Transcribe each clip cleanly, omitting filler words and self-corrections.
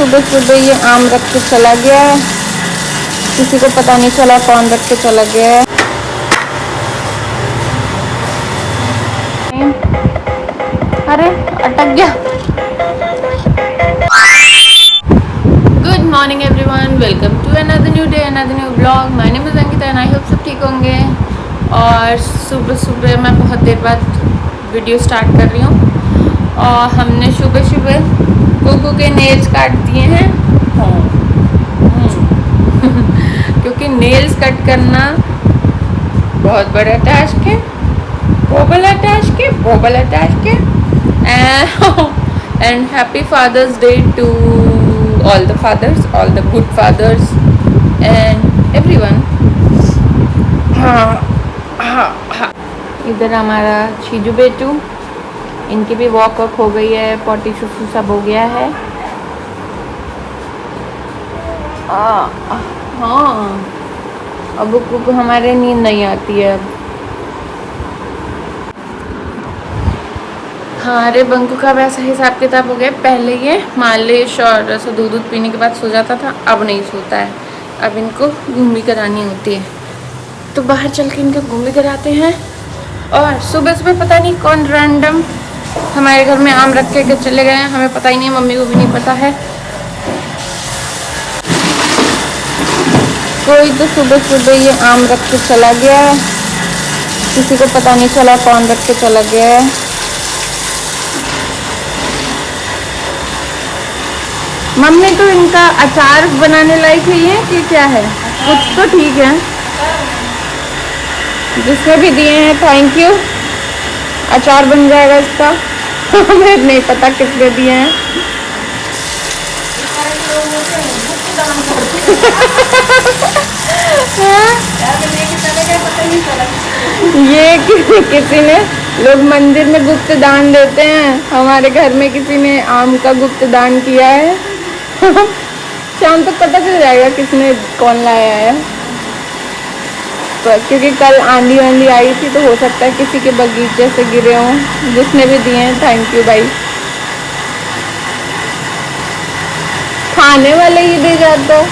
सुबह सुबह ये आम रख के चला गया है, किसी को पता नहीं चला कौन रख के चला गया है। अरे अटक गया। Good morning everyone, welcome to another new day, another new blog. My name is Ankita and I hope सब ठीक होंगे। और सुबह सुबह मैं बहुत देर बाद वीडियो स्टार्ट कर रही हूँ और हमने सुबह सुबह कुकू के नेल्स काट दिए हैं। क्योंकि नेल्स कट करना बहुत बड़ा टास्क है, बोबला टास्क है, बोबला टास्क है। And happy father's day to all the fathers, all the good fathers and everyone. इधर हमारा शीजू बेटू, इनकी भी वॉक हो गई है, पॉटी शुशु सब हो गया है। हाँ, अब को हमारे नींद नहीं आती है अब। हाँ, अरे बंकू का वैसा हिसाब किताब हो गया। पहले ये मालिश और ऐसा दूध पीने के बाद सो जाता था, अब नहीं सोता है। अब इनको घूमी करानी होती है, तो बाहर चल के इनको घूमी कराते हैं। और सुबह सुबह पता नहीं कौन रैंडम हमारे घर में आम रख के चले गए हैं, हमें पता ही नहीं, मम्मी को भी नहीं पता है। कोई तो सुबह सुबह ये आम रख के चला गया है, किसी को पता नहीं चला कौन रख के चला गया है। मम्मी तो इनका अचार बनाने लायक है ये कि क्या है? कुछ तो ठीक है। जिसने भी दिए हैं थैंक यू, अचार बन जाएगा इसका। मुझे नहीं पता किसने दिए हैं। ये किसी ने, लोग मंदिर में गुप्त दान देते हैं, हमारे घर में किसी ने आम का गुप्त दान किया है। शाम तक पता चल जाएगा किसने कौन लाया है, तो क्योंकि कल आंधी वांधी आई थी, तो हो सकता है किसी के बगीचे से गिरे हों। जिसने भी दिए हैं थैंक यू भाई। खाने वाले ही दे जाते।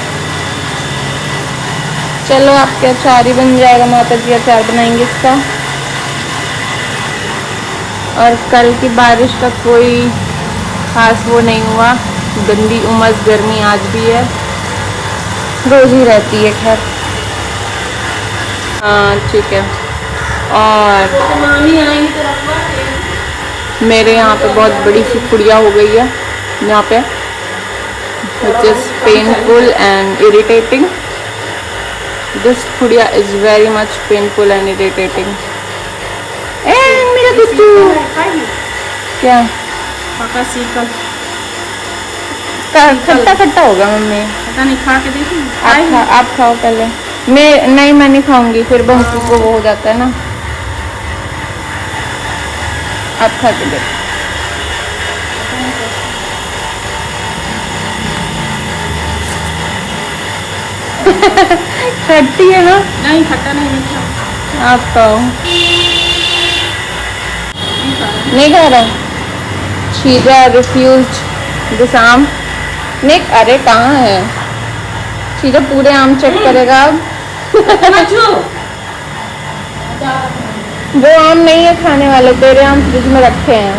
चलो आपके अचार ही बन जाएगा, माता जी अचार बनाएंगे इसका। और कल की बारिश का कोई खास वो नहीं हुआ, गंदी उमस गर्मी आज भी है, रोज ही रहती है। खैर हाँ ठीक है। और मेरे यहाँ पे बहुत बड़ी सी फुड़िया हो गई है यहाँ पे, which is painful and irritating. This फुड़िया is very much painful and irritating. मेरा कुत्तू क्या खट्टा खट्टा होगा मम्मी, पता नहीं, खा के देखी। आप खाओ पहले। मैं नहीं खाऊंगी, फिर बंकू को वो हो जाता है ना। आप खा के देखो। खट्टी है ना? नहीं खट्टा नहीं, मीठा। आप खाओ। नहीं खा रहा। शीजा रिफ्यूज दिस आम। निक अरे कहाँ है शीजा? पूरे आम चेक करेगा अब। वो आम नहीं है खाने वाले, तेरे आम फ्रिज में रखे हैं।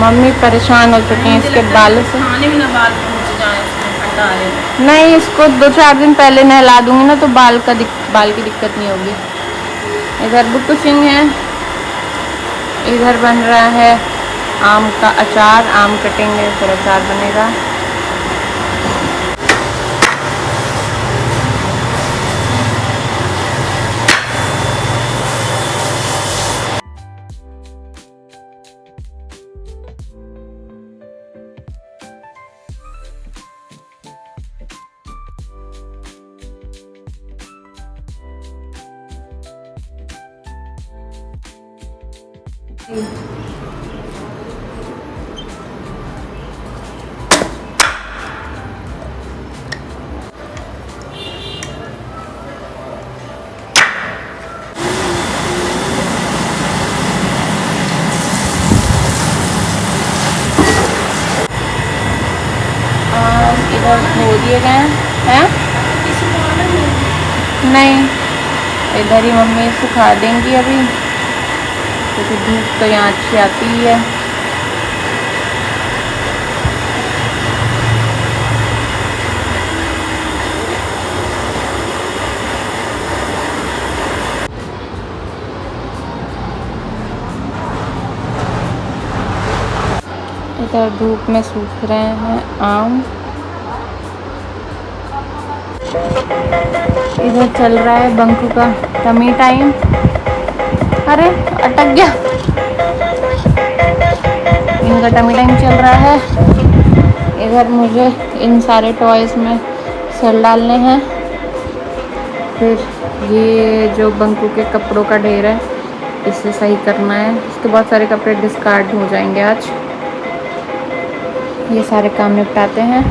मम्मी परेशान हो चुके हैं इसके बालों से। खाने में ना बाल पहुंच जाए, खट्टा आ रहे। नहीं, इसको 2-4 दिन पहले नहला दूंगी ना, तो बाल की दिक्कत नहीं होगी। इधर बुट्टू सिंह है, इधर बन रहा है आम का अचार। आम कटेंगे फिर अचार बनेगा। दिए गए हैं। नहीं, इधर ही मम्मी सुखा देंगी अभी, क्योंकि धूप तो यहाँ अच्छी आती ही है। इधर धूप में सूख रहे हैं आम। इधर चल रहा है बंकू का टमी टाइम। अरे अटक गया, इनका टमी टाइम चल रहा है। इधर मुझे इन सारे टॉयज में सेल डालने हैं। फिर ये जो बंकू के कपड़ों का ढेर है, इसे सही करना है। इसके बहुत सारे कपड़े डिस्कार्ड हो जाएंगे आज। ये सारे काम निपटाते हैं।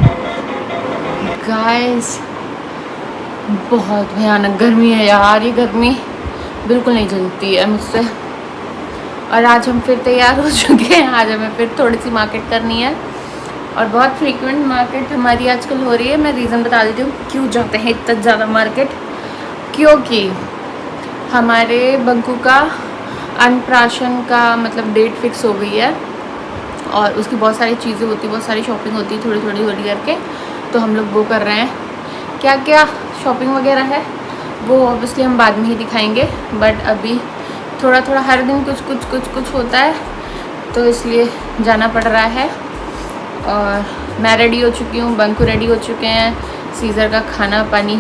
गाइस, बहुत भयानक गर्मी है यार, ये गर्मी बिल्कुल नहीं जलती है मुझसे। और आज हम फिर तैयार हो चुके हैं। आज हमें फिर थोड़ी सी मार्केट करनी है, और बहुत फ्रीक्वेंट मार्केट हमारी आजकल हो रही है। मैं रीज़न बता देती हूँ क्यों जाते हैं इतना ज़्यादा मार्केट। क्योंकि हमारे बंकू का अन्नप्राशन का मतलब डेट फिक्स हो गई है, और उसकी बहुत सारी चीज़ें होती, बहुत सारी शॉपिंग होती है थोड़ी थोड़ी करके। तो हम लोग वो कर रहे हैं। क्या क्या शॉपिंग वगैरह है वो ऑब्वियसली हम बाद में ही दिखाएंगे, बट अभी थोड़ा थोड़ा हर दिन कुछ होता है, तो इसलिए जाना पड़ रहा है। और मैं रेडी हो चुकी हूँ, बंकू रेडी हो चुके हैं। सीज़र का खाना पानी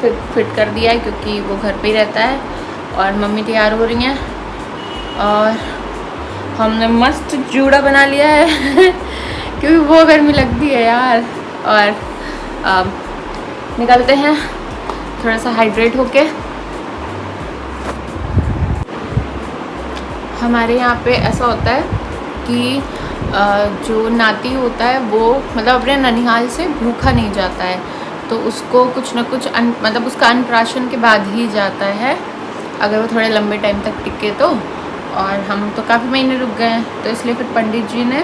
फिट कर दिया है, क्योंकि वो घर पे ही रहता है। और मम्मी तैयार हो रही हैं, और हमने मस्त जूड़ा बना लिया है क्योंकि वो गर्मी लगती है यार। और निकलते हैं थोड़ा सा हाइड्रेट होके। हमारे यहाँ पे ऐसा होता है कि जो नाती होता है वो मतलब अपने ननिहाल से भूखा नहीं जाता है, तो उसको कुछ ना कुछ मतलब उसका अन्नप्राशन के बाद ही जाता है, अगर वो थोड़े लंबे टाइम तक टिके तो। और हम तो काफ़ी महीने रुक गए हैं, तो इसलिए फिर पंडित जी ने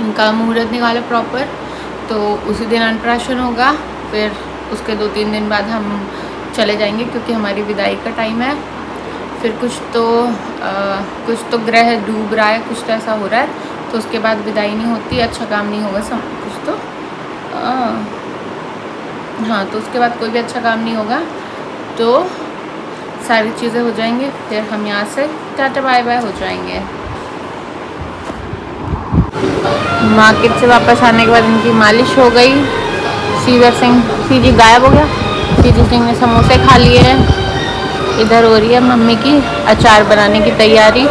उनका मुहूर्त निकाला प्रॉपर, तो उसी दिन अन्नप्राशन होगा। फिर उसके 2-3 दिन बाद हम चले जाएंगे, क्योंकि हमारी विदाई का टाइम है। फिर कुछ तो ग्रह डूब रहा है, कुछ तो ऐसा हो रहा है, तो उसके बाद विदाई नहीं होती, अच्छा काम नहीं होगा सब कुछ तो। हाँ, तो उसके बाद कोई भी अच्छा काम नहीं होगा, तो सारी चीज़ें हो जाएंगी। फिर हम यहाँ से टाटा बाय बाय हो जाएंगे। मार्केट से वापस आने के बाद इनकी मालिश हो गई। सीजी गायब हो गया। सीजी सिंह ने समोसे खा लिए हैं। इधर हो रही है मम्मी की अचार बनाने की तैयारी।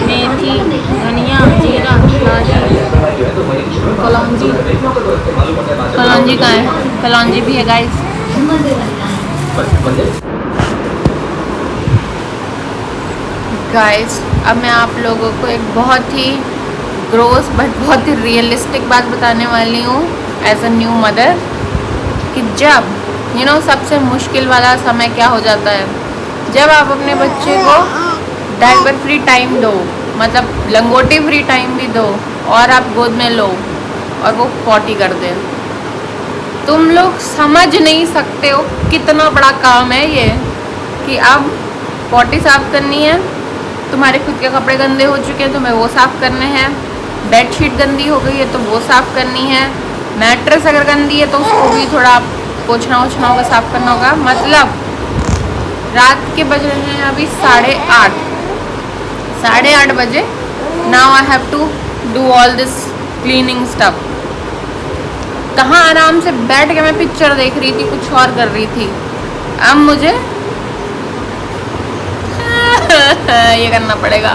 मेथी, धनिया, जीरा, कलौंजी। कलौंजी कहाँ है? कलौंजी भी है गाइस। गाइस, अब मैं आप लोगों को एक बहुत ही ग्रोस बट बहुत ही रियलिस्टिक बात बताने वाली हूँ एज अ न्यू मदर, कि जब सबसे मुश्किल वाला समय क्या हो जाता है, जब आप अपने बच्चे को डायपर फ्री टाइम दो, मतलब लंगोटी फ्री टाइम भी दो, और आप गोद में लो और वो पॉटी कर दे। तुम लोग समझ नहीं सकते हो कितना बड़ा काम है ये, कि अब पॉटी साफ करनी है, तुम्हारे खुद के कपड़े गंदे हो चुके हैं, तुम्हें वो साफ़ करने हैं, बेडशीट गंदी हो गई है तो वो साफ़ करनी है, मैट्रेस अगर गंदी है तो उसको भी थोड़ा पोछना वोछना होगा, साफ़ करना होगा। मतलब रात के बज रहे हैं अभी 8:30 बजे। Now I have to do all this cleaning stuff. कहाँ आराम से बैठ के मैं पिक्चर देख रही थी, कुछ और कर रही थी, अब मुझे ये करना पड़ेगा।